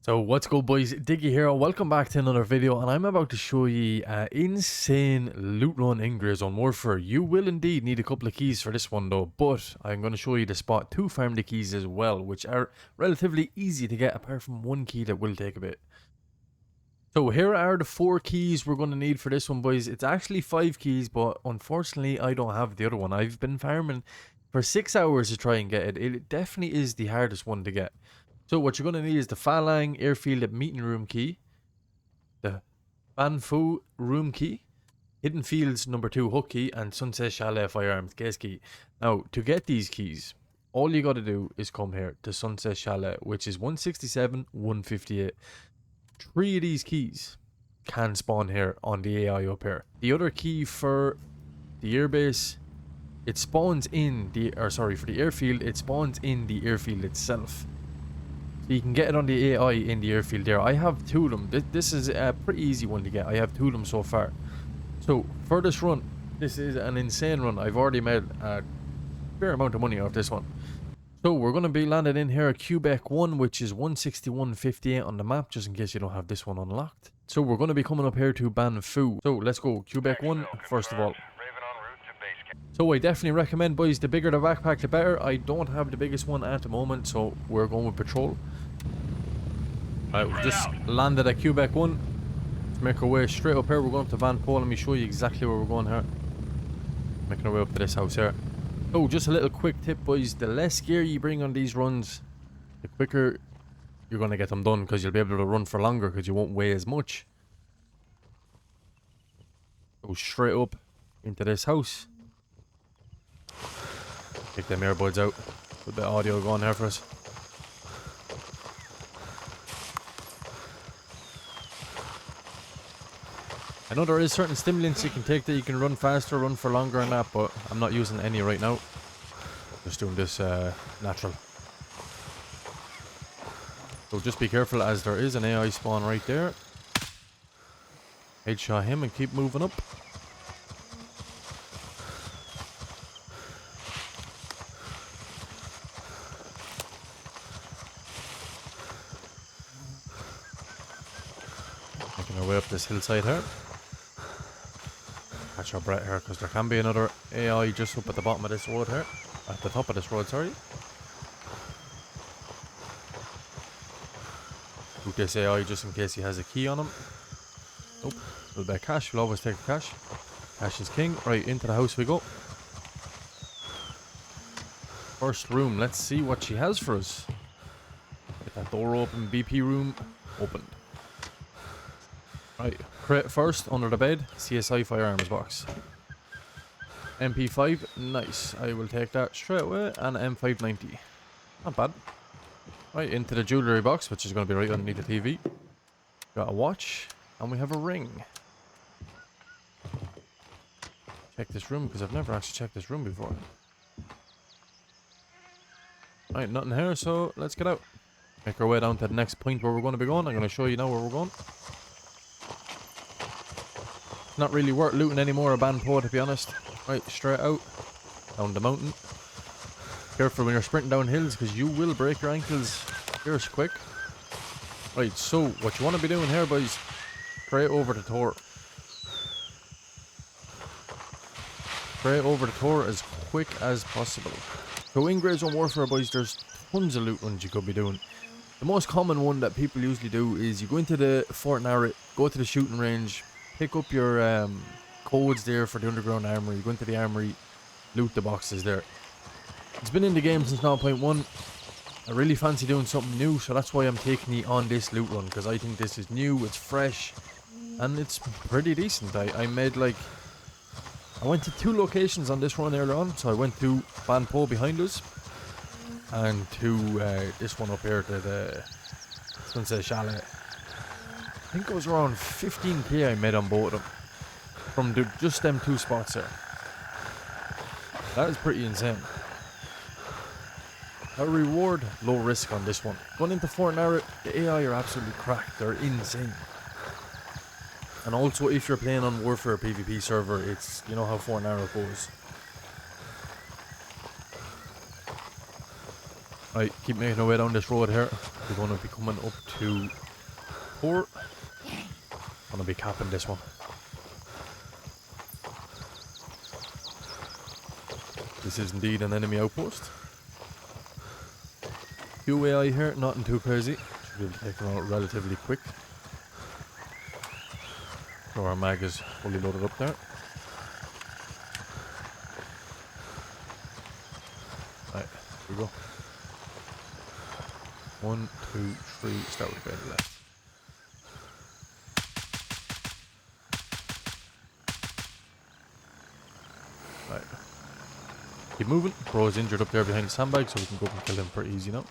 So what's good, boys? Diggy here. Welcome back to another video, and I'm about to show you an insane loot run in Grey Zone Warfare. You will indeed need a couple of keys for this one though, but I'm going to show you the spot to farm the keys as well, which are relatively easy to get apart from one key that will take a bit. So here are the 4 keys we're going to need for this one, boys. It's actually 5 keys, but unfortunately I don't have the other one. I've been farming for 6 hours to try and get it. It definitely is the hardest one to get. So what you're going to need is the Fang Airfield meeting room key, the Ban room key, Hidden Fields number 2 hook key, and Sunset Chalet firearms case key. Now, to get these keys, all you got to do is come here to Sunset Chalet, which is 167, 158. 3 of these keys can spawn here on the AI up here. The other key for the airbase, it spawns in the, for the airfield, it spawns in the airfield itself. So you can get it on the AI in the airfield there. I have 2 of them. This is a pretty easy one to get. I have 2 of them so far. So for this run, this is an insane run. I've already made a fair amount of money off this one. So we're going to be landing in here at Quebec 1, which is 161.58 on the map, just in case you don't have this one unlocked. So we're going to be coming up here to Ban Phu. So let's go Quebec 1 first of all. So I definitely recommend, boys, the bigger the backpack the better. I don't have the biggest one at the moment, so we're going with patrol. Alright, we've just landed at Quebec 1. Let's make our way straight up here. We're going up to Van Pol. Let me show you exactly where we're going here. Making our way up to this house here. Oh, just a little quick tip, boys. The less gear you bring on these runs, the quicker you're going to get them done, because you'll be able to run for longer because you won't weigh as much. Go straight up into this house. Take them earbuds out. Put a bit of audio going here for us. I know there is certain stimulants you can take that you can run faster, run for longer and that, but I'm not using any right now. Just doing this natural. So just be careful, as there is an AI spawn right there. Headshot him and keep moving up. Making our way up this hillside here. Catch our breath here, because there can be another AI just up at the bottom of this road here. At the top of this road, sorry. Shoot this AI just in case he has a key on him. Nope. A little bit of cash. We'll always take the cash. Cash is king. Right, into the house we go. First room. Let's see what she has for us. Get that door open. BP room opened. Right, crate first, under the bed, CSI firearms box. MP5, nice. I will take that straight away, and M590. Not bad. Right, into the jewellery box, which is going to be right underneath the TV. Got a watch, and we have a ring. Check this room, because I've never actually checked this room before. Right, nothing here, so let's get out. Make our way down to the next point where we're going to be going. I'm going to show you now where we're going. Not really worth looting anymore a Ban Po, to be honest. Right, straight out. Down the mountain. Careful when you're sprinting down hills, because you will break your ankles fierce quick. Right, so what you want to be doing here, boys, pray over the tower. Pray over the tower as quick as possible. So in Grey Zone Warfare, boys, there's tons of loot runs you could be doing. The most common one that people usually do is you go into the Fort Narret, go to the shooting range, pick up your codes there for the underground armory, go into the armory, loot the boxes there. It's been in the game since 0.1. I really fancy doing something new, so that's why I'm taking you on this loot run, because I think this is new, it's fresh, and it's pretty decent. I made like, I went to 2 locations on this run earlier on. So I went to Ban Po behind us, and to this one up here to the Sunset Chalet. I think it was around 15k I made on both of them. From just them 2 spots there. That is pretty insane. A reward, low risk on this one. Going into Fort Narret, the AI are absolutely cracked. They're insane. And also, if you're playing on Warfare PvP server, it's, you know how Fort Narret goes. Right, keep making our way down this road here. We're going to be coming up to 4. Going to be capping this one. This is indeed an enemy outpost. Few AI here, nothing too crazy. Should be able to take them out relatively quick. So our mag is fully loaded up there. Right, here we go. 1, 2, 3, start with the left. Right. Keep moving. Bro's injured up there behind the sandbag, so we can go up and kill him pretty easy now.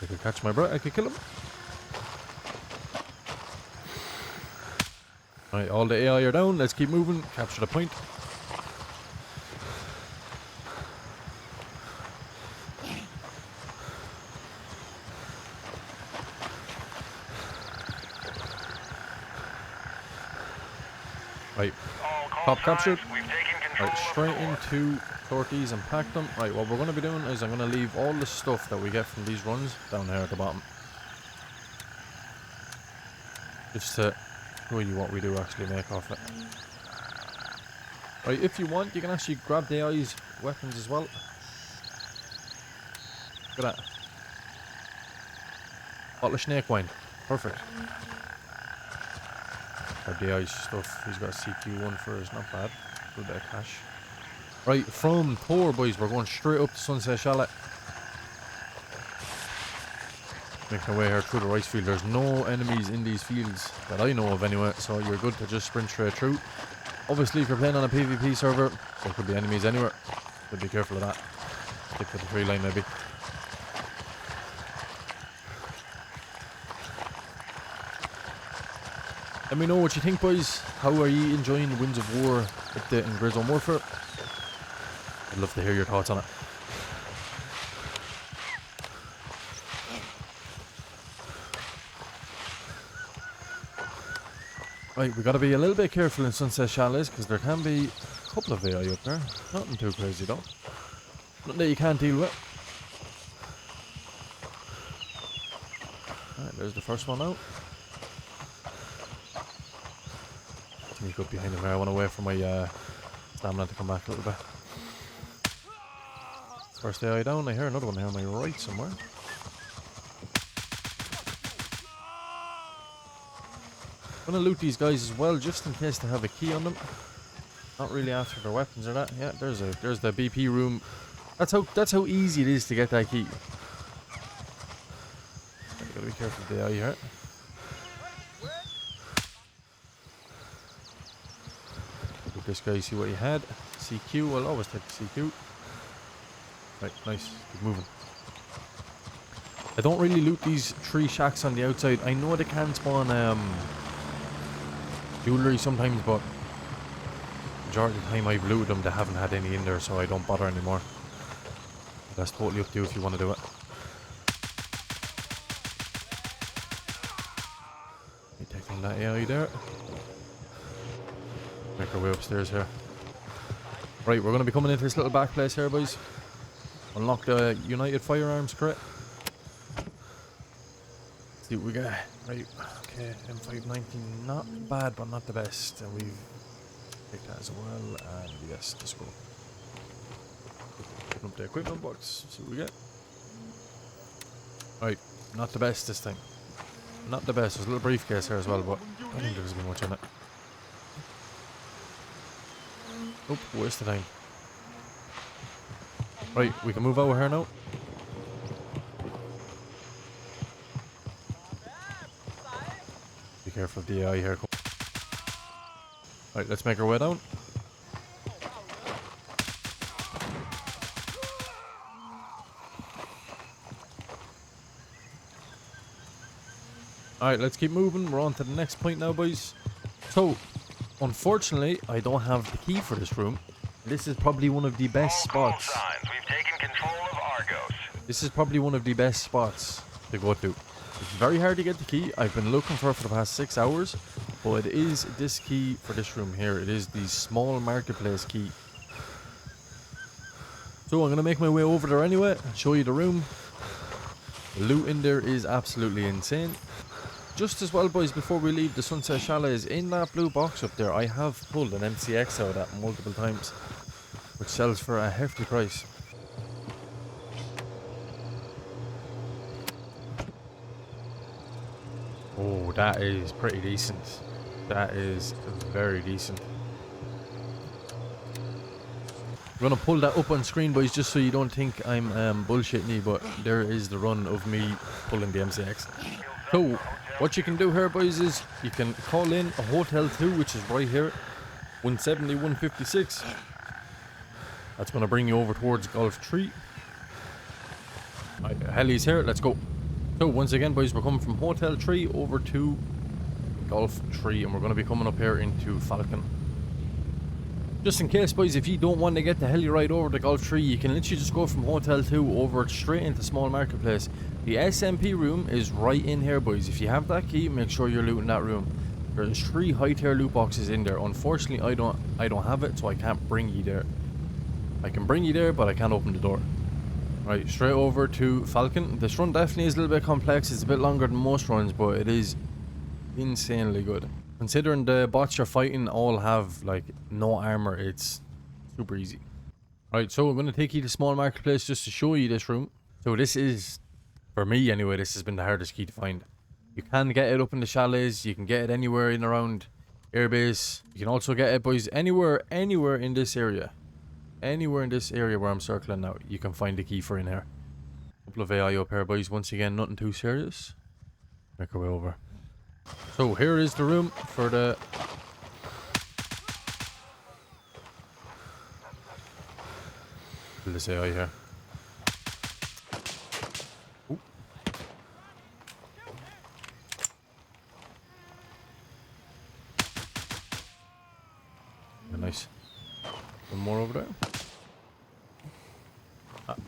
I could catch my bro, I could kill him. Alright, all the AI are down, let's keep moving, capture the point. Right, top captured. Right, straight into sorties and pack them. Right, what we're going to be doing is I'm going to leave all the stuff that we get from these runs down here at the bottom. Just to show you what we do actually make off it. Right, if you want, you can actually grab the AI's weapons as well. Look at that. Bottle of snake wine. Perfect. Grab the AI's stuff. He's got a CQ1 for us, not bad. A little bit of cash. Right, from Thor, boys, we're going straight up to Sunset Chalet. Making our way here through the rice field. There's no enemies in these fields that I know of anyway, so you're good to just sprint straight through. Obviously, if you're playing on a PvP server, there could be enemies anywhere, so be careful of that. Stick to the tree line maybe. Let me know what you think, boys. How are you enjoying the Winds of War update in Grey Zone Warfare? I'd love to hear your thoughts on it. Right, we gotta be a little bit careful in Sunset Chalets because there can be a couple of AI up there. Nothing too crazy though. Nothing that you can't deal with. Alright, there's the first one out. Sneak up behind him there. I want to wait for my stamina to come back a little bit. First AI down. I hear another one here on my right somewhere. I'm gonna loot these guys as well, just in case they have a key on them. Not really after their weapons or that. Yeah, there's the BP room. That's how easy it is to get that key. You gotta be careful of the AI here. Look at this guy, see what he had. CQ, I'll always take the CQ. Right, nice. Keep moving. I don't really loot these 3 shacks on the outside. I know they can spawn jewelry sometimes, but majority of the time I've looted them, they haven't had any in there, so I don't bother anymore. But that's totally up to you if you want to do it. You taking that AI there. Make our way upstairs here. Right, we're going to be coming into this little back place here, boys. Unlock the United Firearms crate. See what we got. Right, okay, M519, not bad, but not the best. And we've picked that as well. And yes, let's go. Open up the equipment box, see what we get. Right, not the best this thing. Not the best. There's a little briefcase here as well, but I don't think there's been much in it. Nope, waste of time. Right, we can move over here now. Be careful of the AI here. Right, let's make our way down. Alright, let's keep moving. We're on to the next point now, boys. So, unfortunately, I don't have the key for this room. This is probably one of the best spots. We've taken control of Argos. This is probably one of the best spots to go to. It's very hard to get the key. I've been looking for it for the past 6 hours. But it is this key for this room here. It is the small marketplace key. So I'm going to make my way over there anyway and show you the room. The loot in there is absolutely insane. Just as well, boys, before we leave the Sunset Chalet, is in that blue box up there. I have pulled an MCX out of that multiple times, which sells for a hefty price. Oh, that is pretty decent. That is very decent. I'm gonna pull that up on screen, boys, just so you don't think I'm bullshitting you, but there is the run of me pulling the MCX. So, what you can do here, boys, is you can call in a Hotel 2, which is right here, 170, 156. That's gonna bring you over towards Golf 3. Right, heli's here, let's go. So, once again, boys, we're coming from Hotel 3 over to Golf 3, and we're gonna be coming up here into Falcon. Just in case, boys, if you don't want to get the heli ride over to Golf 3, you can literally just go from Hotel 2 over straight into Small Marketplace. The SMP room is right in here, boys. If you have that key, make sure you're looting that room. There's 3 high tier loot boxes in there. Unfortunately, I don't have it, so I can't bring you there. I can bring you there, but I can't open the door. Right, straight over to Falcon. This run definitely is a little bit complex. It's a bit longer than most runs, but it is insanely good. Considering the bots you're fighting all have like no armor, it's super easy. Right, so I'm going to take you to Small Marketplace just to show you this room. So this is, for me anyway, this has been the hardest key to find. You can get it up in the chalets, you can get it anywhere in around airbase. You can also get it, boys, anywhere in this area. Anywhere in this area where I'm circling now, you can find the key for in here. Couple of AI up here, boys. Once again, nothing too serious. Make our way over. So here is the room for the... This AI here. Ooh. Yeah, nice. One more over there.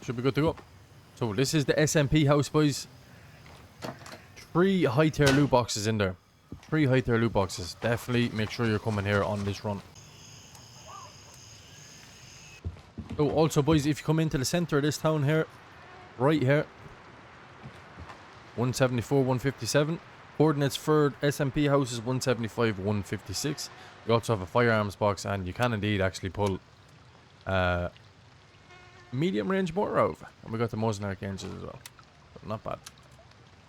Should be good to go. So this is the SMP house, boys. 3 high tier loot boxes in there. 3 high tier loot boxes. Definitely make sure you're coming here on this run. So also, boys, if you come into the center of this town here, right here, 174, 157. Coordinates for SMP house is 175, 156. You also have a firearms box, and you can indeed actually pull medium range mortar out of it. And we got the Mosin Archangels as well. But not bad.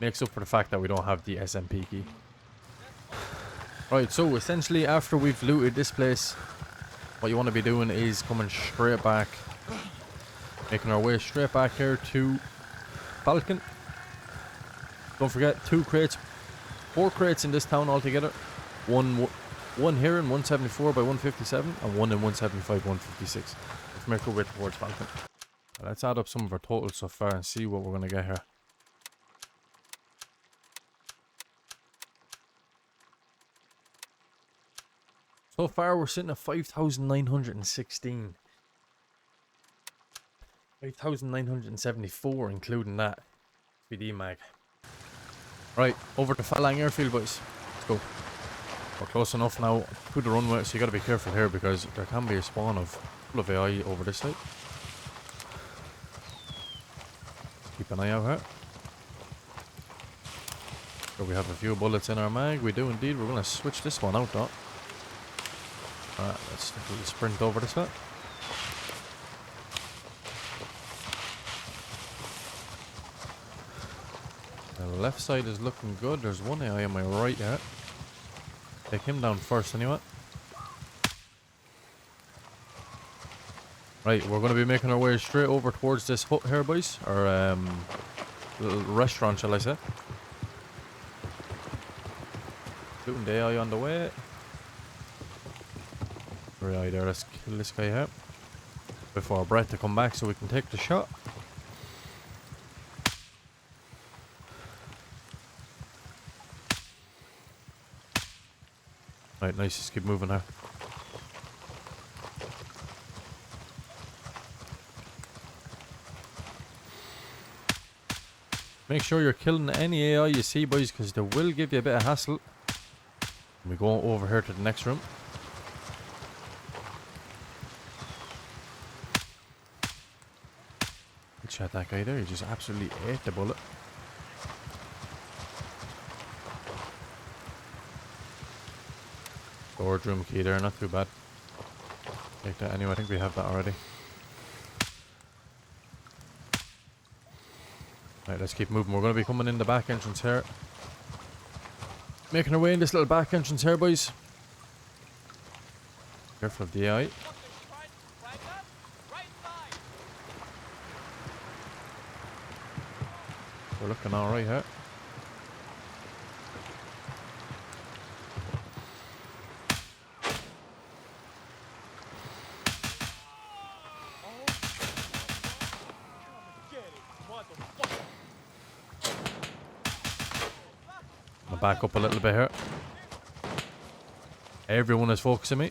Makes up for the fact that we don't have the SMP key. Right, so essentially after we've looted this place, what you want to be doing is coming straight back. Making our way straight back here to Falcon. Don't forget, 2 crates, 4 crates in this town altogether. One here in 174 by 157 and 1 in 175, 156. Let's make our way towards Falcon. Let's add up some of our totals so far and see what we're going to get here. So far, we're sitting at 5,916. 5,974, including that 3D mag. Right, over to Fang Airfield, boys. Let's go. We're close enough now to the runway, so you gotta be careful here because there can be a spawn of full of AI over this side. Keep an eye out here. So we have a few bullets in our mag. We do indeed. We're gonna switch this one out, though. Alright, let's take a little sprint over this way. The left side is looking good. There's one AI on my right here. Take him down first anyway. Right, we're going to be making our way straight over towards this hut here, boys. Or, little restaurant, shall I say. Looting the AI on the way. Right there, let's kill this guy here. Wait for our breath to come back so we can take the shot. Right, nice, just keep moving here. Make sure you're killing any AI you see, boys, because they will give you a bit of hassle. We go over here to the next room. shot that guy there. He just absolutely ate the bullet. Storage room key there, not too bad. Take that anyway, I think we have that already. Right, let's keep moving. We're going to be coming in the back entrance here. Making our way in this little back entrance here, boys. Careful of the AI. We're looking alright here. I'll back up a little bit here. Everyone is focusing me.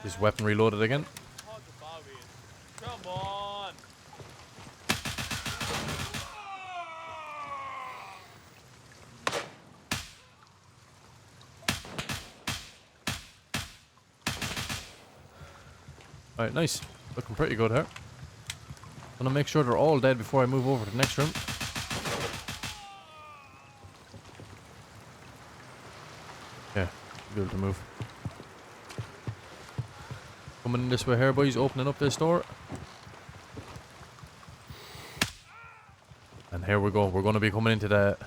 His weapon reloaded again. Come on. Alright, nice. Looking pretty good here. Gonna make sure they're all dead before I move over to the next room. Yeah, be able to move. Coming in this way here, boys, opening up this door. And here we go. We're going to be coming into the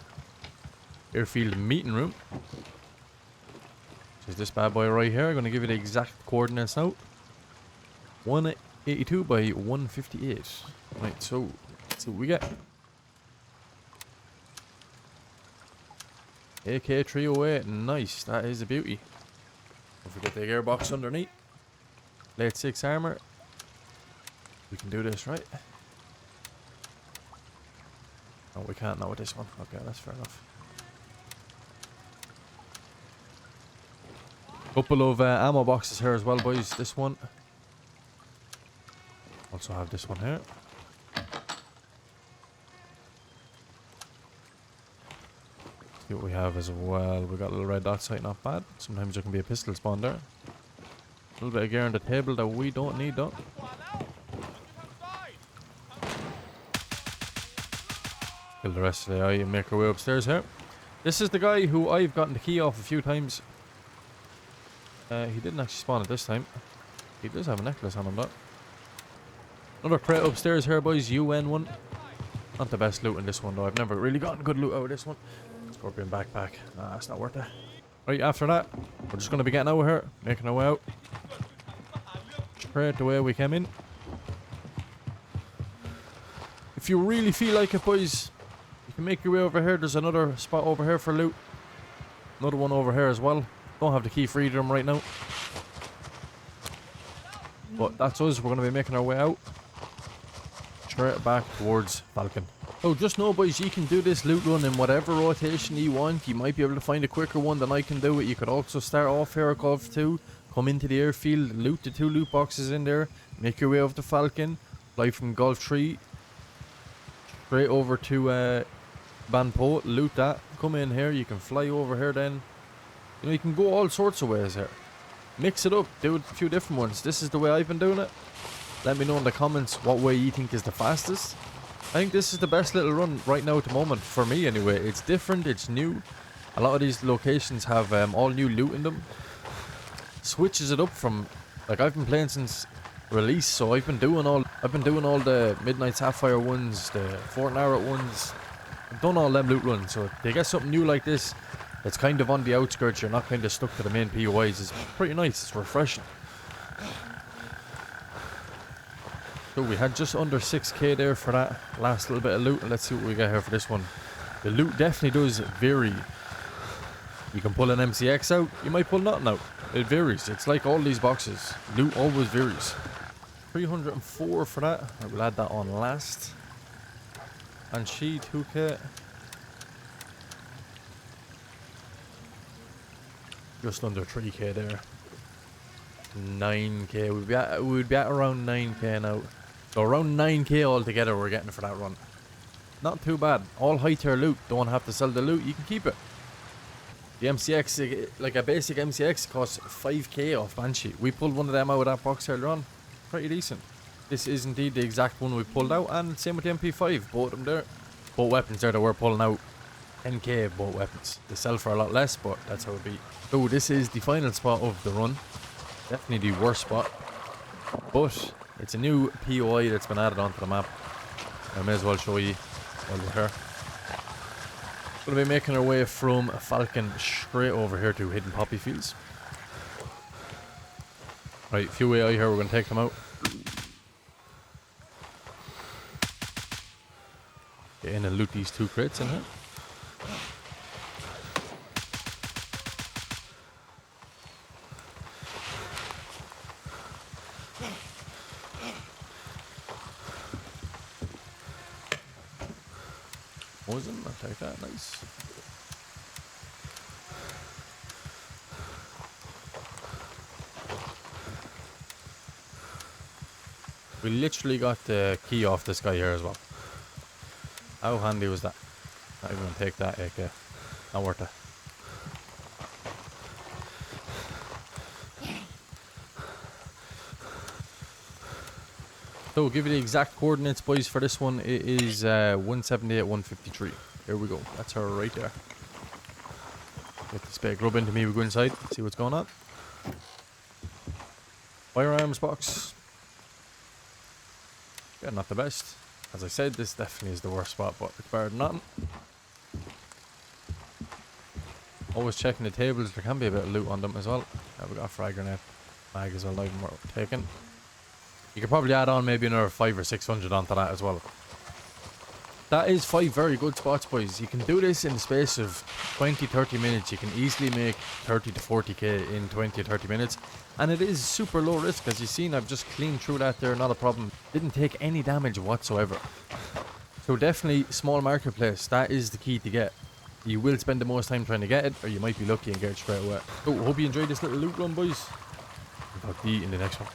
airfield meeting room. Which is this bad boy right here. I'm going to give you the exact coordinates now. 182 by 158. Right, so let's see what we get. AK-308. Nice. That is a beauty. Don't forget the gearbox underneath. Late 6 armor. We can do this, right? Oh, we can't now with this one. Okay, that's fair enough. Couple of ammo boxes here as well, boys. This one. Also have this one here. See what we have as well. We got a little red dot sight, not bad. Sometimes there can be a pistol spawn there. A little bit of gear on the table that we don't need though. Kill the rest of the eye and make our way upstairs here. This is the guy who I've gotten the key off a few times. He didn't actually spawn it this time. He does have a necklace on him though. Another crate upstairs here, boys. UN1. Not the best loot in this one though. I've never really gotten good loot out of this one. Scorpion backpack. Nah, it's not worth it. Right, after that, we're just going to be getting out of here. Making our way out. Straight the way we came in. If you really feel like it, boys, you can make your way over here. There's another spot over here for loot. Another one over here as well. Don't have the key for either of them right now. But that's us. We're going to be making our way out. Straight back towards Falcon. So just know, boys, you can do this loot run in whatever rotation you want. You might be able to find a quicker one than I can do it. You could also start off here at Gulf 2. Come into the airfield. Loot the 2 loot boxes in there. Make your way over to Falcon. Fly from Gulf 3. Straight over to Banpo. Loot that. Come in here. You can fly over here then. You know, you can go all sorts of ways here. Mix it up. Do a few different ones. This is the way I've been doing it. Let me know in the comments what way you think is the fastest. I think this is the best little run right now at the moment. For me anyway. It's different. It's new. A lot of these locations have all new loot in them. Switches it up from, like, I've been playing since release, so I've been doing all the Midnight Sapphire ones, the Fort Narrow ones. I've done all them loot runs, so they get something new like this that's kind of on the outskirts. You're not kind of stuck to the main POIs. It's pretty nice. It's refreshing. So we had just under 6k there for that last little bit of loot, and let's see what we got here for this one. The loot definitely does vary. You can pull an MCX out, you might pull nothing out. It varies. It's like all these boxes. Loot always varies. 304 for that. Right, we'll add that on last. And she 2k. Just under 3k there. 9k. We'd be at around 9k now. So around 9k altogether we're getting for that run. Not too bad. All high tier loot. Don't have to sell the loot. You can keep it. The MCX, like a basic MCX, costs 5k off Banshee. We pulled one of them out of that box earlier on. Pretty decent. This is indeed the exact one we pulled out, and same with the MP5. Both of them there. Both weapons there that we're pulling out. 10k both weapons. They sell for a lot less, but that's how it be. So this is the final spot of the run. Definitely the worst spot. But it's a new POI that's been added onto the map. I may as well show you while we're here. We're going to be making our way from Falcon straight over here to Hidden Poppy Fields. Right, a few AI here, we're going to take them out. Get in and loot these 2 crates in here. Poison, I'll take that, nice. We literally got the key off this guy here as well. How handy was that? Not even gonna take that AK. Not worth it. So we'll give you the exact coordinates, boys, for this one. It is 178, 153. Here we go. That's her right there. Get this big rub into me. We go inside, see what's going on. Firearms box. Yeah, not the best. As I said, this definitely is the worst spot, but it's better than nothing. Always checking the tables. There can be a bit of loot on them as well. Yeah, we got a frag grenade. Mag as well, like we're taking. You could probably add on maybe another 500 or 600 onto that as well. That is 5 very good spots, boys. You can do this in the space of 20-30 minutes. You can easily make 30 to 40k in 20 or 30 minutes. And it is super low risk. As you've seen, I've just cleaned through that there, not a problem. Didn't take any damage whatsoever. So definitely, small marketplace. That is the key to get. You will spend the most time trying to get it, or you might be lucky and get it straight away. So, hope you enjoyed this little loot run, boys. I'll talk to you in the next one.